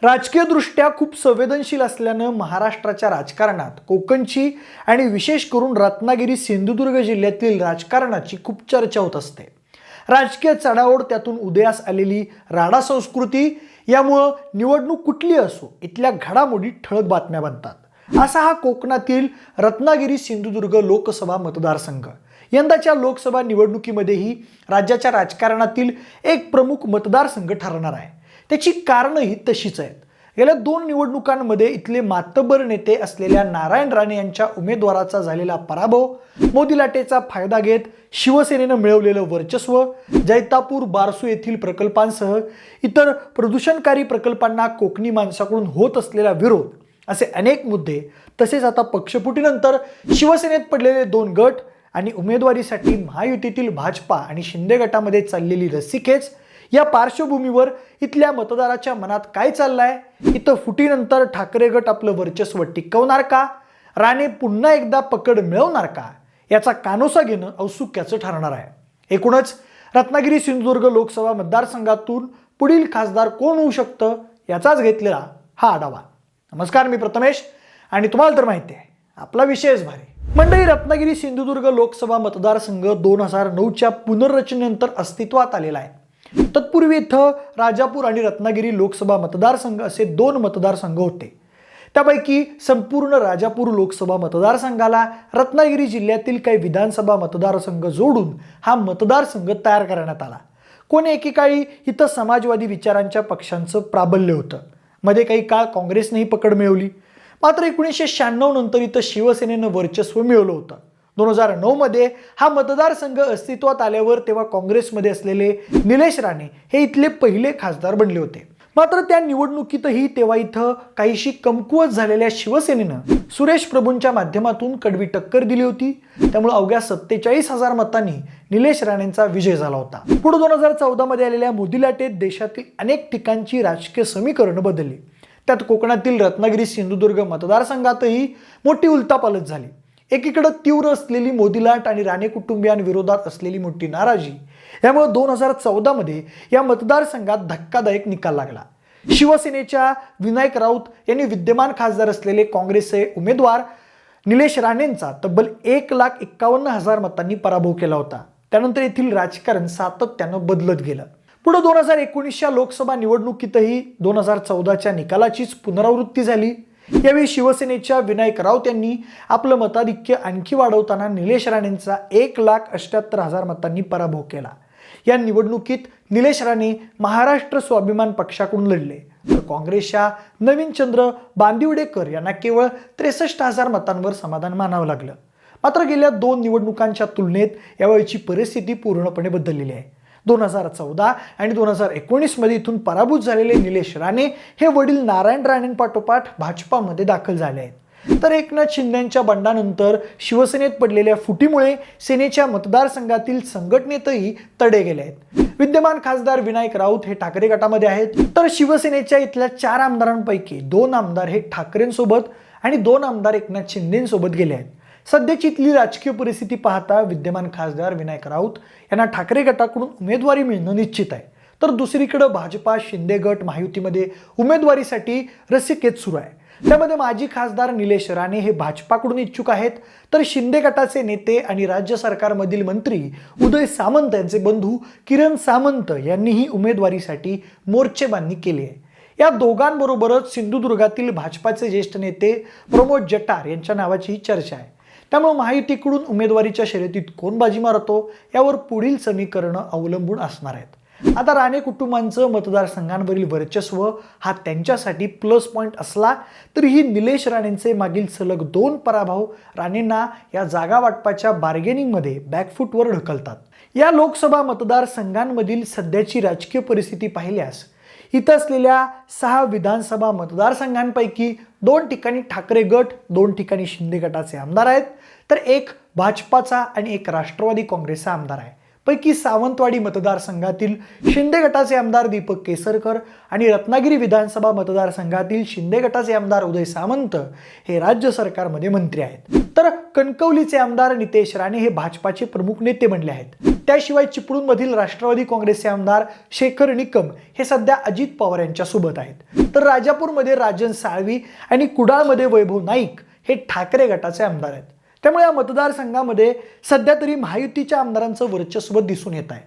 राजकीयदृष्ट्या खूप संवेदनशील असल्यानं महाराष्ट्राच्या राजकारणात कोकणची आणि विशेष करून रत्नागिरी सिंधुदुर्ग जिल्ह्यातील राजकारणाची खूप चर्चा होत असते। राजकीय चढाओढ त्यातून उदयास आलेली राडा संस्कृती यामुळे निवडणूक कुठली असो इथल्या घडामोडी ठळक बातम्या बनतात। असा हा कोकणातील रत्नागिरी सिंधुदुर्ग लोकसभा मतदारसंघ यंदाच्या लोकसभा निवडणुकीमध्येही राज्याच्या राजकारणातील एक प्रमुख मतदारसंघ ठरणार आहे। त्याची कारणंही तशीच आहेत। गेल्या 2 निवडणुकांमध्ये इथले मातब्बर नेते असलेल्या नारायण राणे यांच्या उमेदवाराचा झालेला पराभव, मोदी लाटेचा फायदा घेत शिवसेनेनं मिळवलेलं वर्चस्व, जैतापूर बारसू येथील प्रकल्पांसह इतर प्रदूषणकारी प्रकल्पांना कोकणी माणसाकडून होत असलेला विरोध असे अनेक मुद्दे, तसेच आता पक्षफुटीनंतर शिवसेनेत पडलेले 2 गट आणि उमेदवारीसाठी महायुतीतील भाजपा आणि शिंदे गटामध्ये चाललेली रस्सीखेच या पार्श्वभूमीवर इथल्या मतदाराच्या मनात काय चाललंय, इथं फुटीनंतर ठाकरे गट आपलं वर्चस्व टिकवणार का, राणे पुन्हा एकदा पकड मिळवणार का, याचा कानोसा घेणं औत्सुक्याचं ठरणार आहे। एकूणच रत्नागिरी सिंधुदुर्ग लोकसभा मतदारसंघातून पुढील खासदार कोण होऊ शकतं याचाच घेतलेला हा आढावा। नमस्कार, मी प्रथमेश आणि तुम्हाला तर माहिती आहे आपला विषयच भारी। मंडळी, रत्नागिरी सिंधुदुर्ग लोकसभा मतदारसंघ 2009च्या पुनर्रचनेनंतर अस्तित्वात आलेला आहे। तत्पूर्वी इथं राजापूर आणि रत्नागिरी लोकसभा मतदारसंघ असे 2 मतदारसंघ होते। त्यापैकी संपूर्ण राजापूर लोकसभा मतदारसंघाला रत्नागिरी जिल्ह्यातील काही विधानसभा मतदारसंघ जोडून हा मतदारसंघ तयार करण्यात आला। कोणी एकेकाळी इथं समाजवादी विचारांच्या पक्षांचं प्राबल्य होतं। मध्ये काही काळ काँग्रेसनेही पकड मिळवली, मात्र 1996 नंतर इथं शिवसेनेनं वर्चस्व मिळवलं होतं। 2009 मध्ये हा मतदारसंघ अस्तित्वात आल्यावर तेव्हा काँग्रेसमध्ये असलेले निलेश राणे हे इथले पहिले खासदार बनले होते। मात्र त्या निवडणुकीतही तेव्हा इथं काहीशी कमकुवत झालेल्या शिवसेनेनं सुरेश प्रभूंच्या माध्यमातून कडवी टक्कर दिली होती। त्यामुळे अवघ्या 47,000 मतांनी निलेश राणेंचा विजय झाला होता। पुढे 2014 मध्ये आलेल्या मोदी लाटेत देशातील अनेक ठिकाणची राजकीय समीकरणं बदलली। त्यात कोकणातील रत्नागिरी सिंधुदुर्ग मतदारसंघातही मोठी उलथापालथ झाली। एकीकडे तीव्र असलेली मोदी लाट आणि राणे कुटुंबियांविरोधात असलेली मोठी नाराजी यामुळे 2014 मध्ये या मतदारसंघात धक्कादायक निकाल लागला। शिवसेनेच्या विनायक राऊत यांनी विद्यमान खासदार असलेले काँग्रेसचे उमेदवार निलेश राणेंचा तब्बल 1,51,000 मतांनी पराभव केला होता। त्यानंतर येथील राजकारण सातत्यानं बदलत गेलं। पुढे 2019च्या लोकसभा निवडणुकीतही 2014च्या निकालाचीच पुनरावृत्ती झाली। यावेळी शिवसेनेच्या विनायक राऊत यांनी आपलं मताधिक्य आणखी वाढवताना निलेश राणेंचा 1,78,000 मतांनी पराभव केला। या निवडणुकीत निलेश राणे महाराष्ट्र स्वाभिमान पक्षाकडून लढले, तर काँग्रेसच्या नवीनचंद्र बांदिवडेकर यांना केवळ 63,000 मतांवर समाधान मानावं लागलं। मात्र गेल्या 2 निवडणुकांच्या तुलनेत यावेळची परिस्थिती पूर्णपणे बदललेली आहे। 2014 आणि 2019 मध्ये इथून पराभूत झालेले निलेश राणे हे वडील नारायण राणेंपाठोपाठ भाजपामध्ये दाखल झाले आहेत। तर एकनाथ शिंदेंच्या बंडानंतर शिवसेनेत पडलेल्या फुटीमुळे सेनेच्या मतदारसंघातील संघटनेतही तडे गेले आहेत। विद्यमान खासदार विनायक राऊत हे ठाकरे गटामध्ये आहेत, तर शिवसेनेच्या इथल्या 4 आमदारांपैकी 2 आमदार हे ठाकरेंसोबत आणि 2 आमदार एकनाथ शिंदेंसोबत गेले आहेत। सध्याची इथली राजकीय परिस्थिती पाहता विद्यमान खासदार विनायक राऊत यांना ठाकरे गटाकडून उमेदवारी मिळणं निश्चित आहे, तर दुसरीकडे भाजपा शिंदे गट महायुतीमध्ये उमेदवारीसाठी रस्सीखेच सुरू आहे। त्यामध्ये माजी खासदार निलेश राणे हे भाजपाकडून इच्छुक आहेत, तर शिंदे गटाचे नेते आणि राज्य सरकारमधील मंत्री उदय सामंत यांचे बंधू किरण सामंत यांनीही उमेदवारीसाठी मोर्चेबांधणी केली आहे। या दोघांबरोबरच सिंधुदुर्गातील भाजपाचे ज्येष्ठ नेते प्रमोद जठार यांच्या नावाचीही चर्चा आहे। त्यामुळे महायुतीकडून उमेदवारीच्या शर्यतीत कोण बाजी मारतो यावर पुढील समीकरणं अवलंबून असणार आहेत। आता राणे कुटुंबांचं मतदारसंघांवरील वर्चस्व हा त्यांच्यासाठी प्लस पॉइंट असला तरीही निलेश राणेंचे मागील सलग 2 पराभव राणेंना या जागा वाटपाच्या बार्गेनिंगमध्ये बॅकफूटवर ढकलतात। या लोकसभा मतदारसंघांमधील सध्याची राजकीय परिस्थिती पाहिल्यास इथं असलेल्या 6 विधानसभा मतदारसंघांपैकी 2 ठिकाणी ठाकरे गट, 2 ठिकाणी शिंदे गटाचे आमदार आहेत, तर 1 भाजपाचा आणि 1 राष्ट्रवादी काँग्रेसचा आमदार आहे। पैकी सावंतवाडी मतदारसंघातील शिंदे गटाचे आमदार दीपक केसरकर आणि रत्नागिरी विधानसभा मतदारसंघातील शिंदे गटाचे आमदार उदय सामंत हे राज्य सरकारमध्ये मंत्री आहेत. तर कणकवलीचे आमदार नितेश राणे हे भाजपाचे प्रमुख नेते बनले आहेत. त्याशिवाय चिपळूणमधील राष्ट्रवादी काँग्रेसचे आमदार शेखर निकम हे सध्या अजित पवार यांच्या सोबत आहेत. तर राजापूरमध्ये राजन साळवी आणि कुडाळमध्ये वैभव नाईक हे ठाकरे गटाचे आमदार आहेत. त्यामुळे या मतदारसंघामध्ये सध्या तरी महायुतीच्या आमदारांचं वर्चस्व दिसून येत आहे.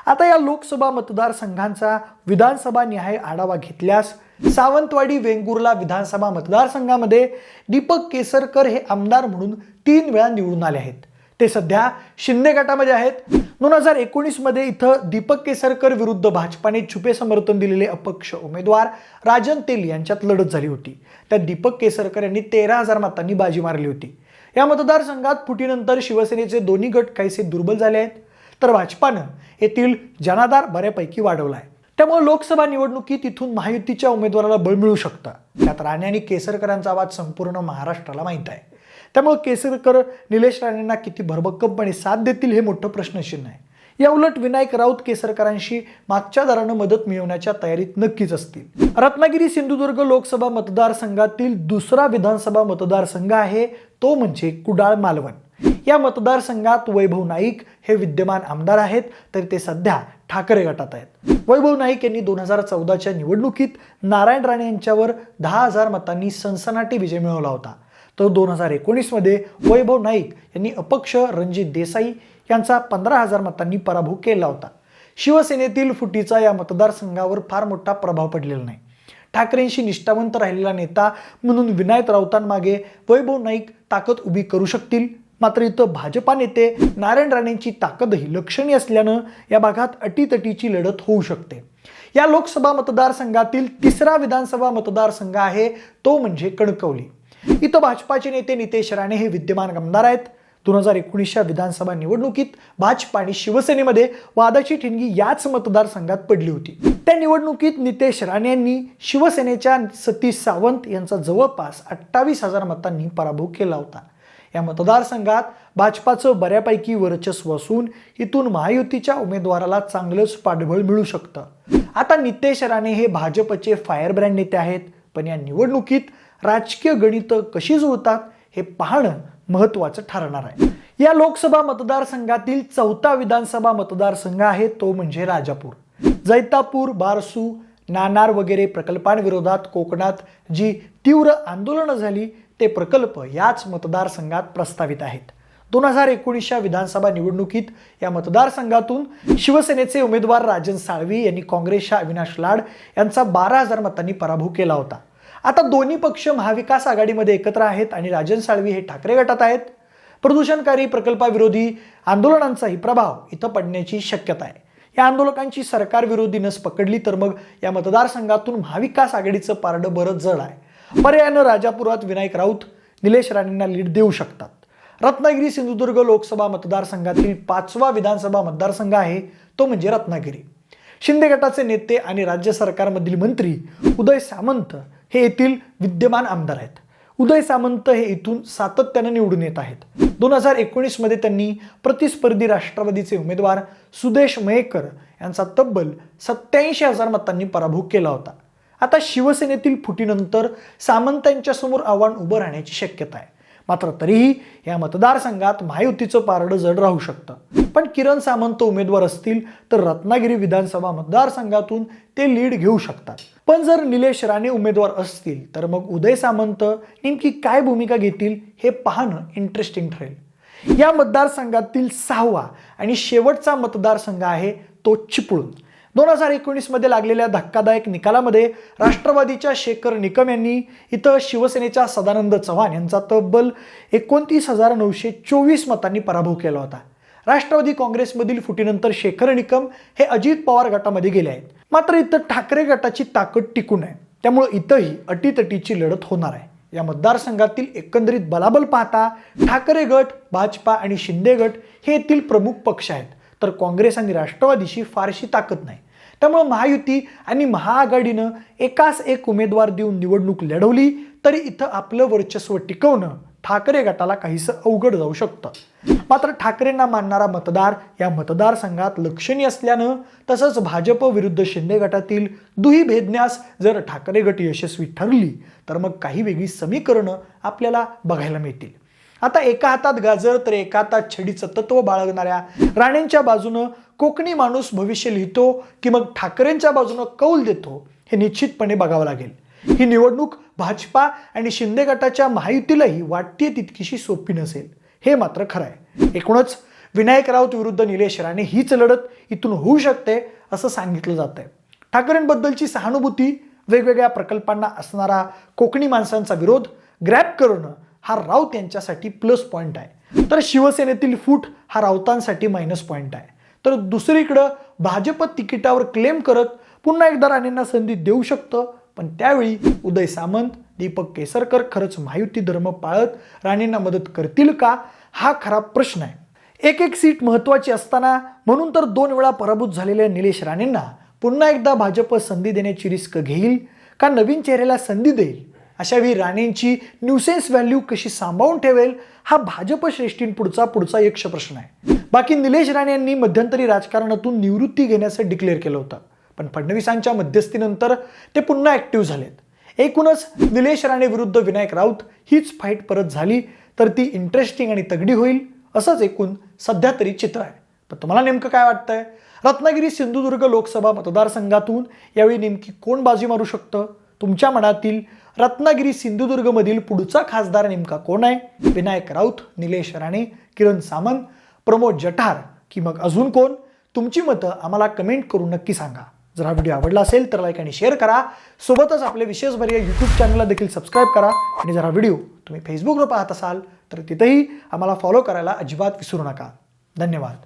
आता या लोकसभा मतदारसंघांचा विधानसभा निहाय आढावा घेतल्यास सावंतवाडी वेंगुर्ला विधानसभा मतदारसंघामध्ये दीपक केसरकर हे आमदार म्हणून 3 वेळा निवडून आले आहेत. ते सध्या शिंदे गटामध्ये आहेत. 2019 मध्ये इथं दीपक केसरकर विरुद्ध भाजपाने छुपे समर्थन दिलेले अपक्ष उमेदवार राजन तेली यांच्यात लढत झाली होती. त्यात दीपक केसरकर यांनी 13,000 मतांनी बाजी मारली होती. या मतदारसंघात फुटीनंतर शिवसेनेचे दोन्ही गट काहीसे दुर्बल झाले आहेत, तर भाजपानं येथील जनाधार बऱ्यापैकी वाढवला आहे. त्यामुळे लोकसभा निवडणुकीत इथून महायुतीच्या उमेदवाराला बळ मिळू शकतं. त्यात राणे आणि केसरकरांचा आवाज संपूर्ण महाराष्ट्राला माहीत आहे. त्यामुळे केसरकर निलेश राणेंना किती भरभक्कमपणे साथ देतील हे मोठं प्रश्नचिन्ह आहे. या उलट विनायक राऊत केसरकरांशी मागच्या दरानं मदत मिळवण्याच्या तयारीत नक्कीच असतील. रत्नागिरी सिंधुदुर्ग लोकसभा मतदारसंघातील दुसरा विधानसभा मतदारसंघ आहे तो म्हणजे कुडाळ मालवण. या मतदारसंघात वैभव नाईक हे विद्यमान आमदार आहेत, तर ते सध्या ठाकरे गटात आहेत. वैभव नाईक यांनी 2014च्या निवडणुकीत नारायण राणे यांच्यावर 10,000 मतांनी सनसनाटी विजय मिळवला होता. तर 2019 मध्ये वैभव नाईक यांनी अपक्ष रणजित देसाई यांचा 15,000 मतांनी पराभव केला होता. शिवसेनेतील फुटीचा या मतदारसंघावर फार मोठा प्रभाव पडलेला नाही. ठाकरेंशी निष्ठावंत राहिलेला नेता म्हणून विनायक राऊतांमागे वैभव नाईक ताकद उभी करू शकतील. मात्र इथं भाजपा नेते नारायण राणेंची ताकदही लक्षणीय असल्यानं या भागात अटीतटीची लढत होऊ शकते. या लोकसभा मतदारसंघातील तिसरा विधानसभा मतदारसंघ आहे तो म्हणजे कणकवली. इथं भाजपाचे नेते नितेश राणे हे विद्यमान आमदार आहेत. 2019च्या विधानसभा निवडणुकीत भाजप आणि शिवसेनेमध्ये वादाची ठिणगी याच मतदारसंघात पडली होती. त्या निवडणुकीत नितेश राणे यांनी शिवसेनेच्या सतीश सावंत यांचा जवळपास 28,000 मतांनी पराभव केला होता. या मतदारसंघात भाजपाचं बऱ्यापैकी वर्चस्व असून इथून महायुतीच्या उमेदवाराला चांगलंच पाठबळ मिळू शकतं. आता नितेश राणे हे भाजपचे फायर ब्रँड नेते आहेत, पण या निवडणुकीत राजकीय गणितं कशी जुळतात हे पाहणं महत्त्वाचं ठरणार आहे. या लोकसभा मतदारसंघातील चौथा विधानसभा मतदारसंघ आहे तो म्हणजे राजापूर. जैतापूर, बारसू, नाणार वगैरे प्रकल्पांविरोधात कोकणात जी तीव्र आंदोलनं झाली ते प्रकल्प याच मतदारसंघात प्रस्तावित आहेत. 2019च्या विधानसभा निवडणुकीत या मतदारसंघातून शिवसेनेचे उमेदवार राजन साळवी यांनी काँग्रेसच्या अविनाश लाड यांचा 12,000 मतांनी पराभव केला होता. आता दोन्ही पक्ष महाविकास आघाडीमध्ये एकत्र आहेत आणि राजन साळवी हे ठाकरे गटात आहेत. प्रदूषणकारी प्रकल्पाविरोधी आंदोलनांचाही प्रभाव इथं पडण्याची शक्यता आहे. या आंदोलकांची सरकारविरोधी नस पकडली तर मग या मतदारसंघातून महाविकास आघाडीचं पारडं बरंच जड आहे. पर्यायानं राजापुरात विनायक राऊत निलेश राणेंना लीड देऊ शकतात. रत्नागिरी सिंधुदुर्ग लोकसभा मतदारसंघातील 5वा विधानसभा मतदारसंघ आहे तो म्हणजे रत्नागिरी. शिंदे गटाचे नेते आणि राज्य सरकारमधील मंत्री उदय सामंत हे येथील विद्यमान आमदार आहेत. उदय सामंत हे इथून सातत्यानं निवडून येत आहेत. 2019 मध्ये त्यांनी प्रतिस्पर्धी राष्ट्रवादीचे उमेदवार सुदेश मयेकर यांचा तब्बल 87,000 मतांनी पराभव केला होता. आता शिवसेनेतील फुटीनंतर सामंत यांच्यासमोर आव्हान उभं राहण्याची शक्यता आहे. मात्र तरीही या मतदारसंघात महायुतीचं पारडं जड राहू शकतं. पण किरण सामंत उमेदवार असतील तर रत्नागिरी विधानसभा मतदारसंघातून ते लीड घेऊ शकतात. पण जर निलेश राणे उमेदवार असतील तर मग उदय सामंत नेमकी काय भूमिका घेतील हे पाहणं इंटरेस्टिंग ठरेल. या मतदारसंघातील 6वा आणि शेवटचा मतदारसंघ आहे तो चिपळूण. 2019 मध्ये लागलेल्या धक्कादायक निकालामध्ये राष्ट्रवादीच्या शेखर निकम यांनी इथं शिवसेनेच्या सदानंद चव्हाण यांचा तब्बल 29,924 मतांनी पराभव केला होता. राष्ट्रवादी काँग्रेसमधील फुटीनंतर शेखर निकम हे अजित पवार गटामध्ये गेले आहेत. मात्र इथं ठाकरे गटाची ताकद टिकून आहे. त्यामुळे इथंही अटीतटीची लढत होणार आहे. या मतदारसंघातील एकंदरीत बलाबल पाहता ठाकरे गट, भाजपा आणि शिंदे गट हे येथील प्रमुख पक्ष आहेत, तर काँग्रेस आणि राष्ट्रवादीशी फारशी ताकद नाही. त्यामुळे महायुती आणि महाआघाडीनं एकास एक उमेदवार देऊन निवडणूक लढवली तरी इथं आपलं वर्चस्व टिकवणं ठाकरे गटाला काहीसं अवघड जाऊ शकतं। मात्र ठाकरेंना मानणारा मतदार या मतदारसंघात लक्षणीय असल्यानं तसंच भाजप विरुद्ध शिंदे गटातील दुही भेदण्यास जर ठाकरे गट यशस्वी ठरली तर मग काही वेगळी समीकरणं आपल्याला बघायला मिळतील। आता एका हातात गाजर तर एका हातात छडीचं तत्व बाळगणाऱ्या राणेंच्या बाजूनं कोकणी माणूस भविष्य लिहितो की मग ठाकरेंच्या बाजूनं कौल देतो हे निश्चितपणे बघावं लागेल। ही निवडणूक भाजपा आणि शिंदे गटाच्या महायुतीलाही वाटते तितकीशी सोपी नसेल हे मात्र खरं आहे। एकूणच विनायक राऊत विरुद्ध निलेश राणे हीच लढत इथून होऊ शकते असं सांगितलं जात आहे। ठाकरेंबद्दलची सहानुभूती, वेगवेगळ्या प्रकल्पांना असणारा कोकणी माणसांचा विरोध ग्रॅब करणं हा राऊत यांच्यासाठी प्लस पॉईंट आहे, तर शिवसेनेतील फूट हा राऊतांसाठी मायनस पॉईंट आहे। तर दुसरीकडं भाजप तिकिटावर क्लेम करत पुन्हा एकदा राणेंना संधी देऊ शकतं, पण त्यावेळी उदय सामंत, दीपक केसरकर खरंच महायुती धर्म पाळत राणेंना मदत करतील का हा खरा प्रश्न आहे। एक सीट महत्त्वाची असताना म्हणून तर 2 वेळा पराभूत झालेल्या निलेश राणेंना पुन्हा एकदा भाजप संधी देण्याची रिस्क घेईल का नवीन चेहऱ्याला संधी देईल, अशा वेळी राणेंची न्यूसेन्स व्हॅल्यू कशी सांभाळून ठेवेल हा भाजप श्रेष्ठींपुढचा यक्ष प्रश्न आहे। बाकी निलेश राणे यांनी मध्यंतरी राजकारणातून निवृत्ती घेण्याचं डिक्लेअर केलं होतं, पण फडणवीसांच्या मध्यस्थीनंतर ते पुन्हा ऍक्टिव्ह झालेत। एकूणच निलेश राणे विरुद्ध विनायक राऊत हीच फाईट परत झाली तर ती इंटरेस्टिंग आणि तगडी होईल असंच एकूण सध्या तरी चित्र आहे। पण तुम्हाला नेमकं काय वाटतंय? रत्नागिरी सिंधुदुर्ग लोकसभा मतदारसंघातून यावेळी नेमकी कोण बाजी मारू शकतं? तुमच्या मनातील रत्नागिरी सिंधुदुर्ग मधील पुढचा खासदार नेमका कोण आहे? विनायक राऊत, निलेश राणे, किरण सामंत, प्रमोद जठार की मग अजून कोण? तुमची मतं आम्हाला कमेंट करून नक्की सांगा। जर हा व्हिडिओ आवडला असेल तर लाईक आणि शेअर करा, सोबतच आपले विशेषभरीय यूट्यूब चॅनलला देखील सबस्क्राईब करा आणि जर हा व्हिडिओ तुम्ही फेसबुकवर पाहत असाल तर तिथेही आम्हाला फॉलो करायला अजिबात विसरू नका। धन्यवाद।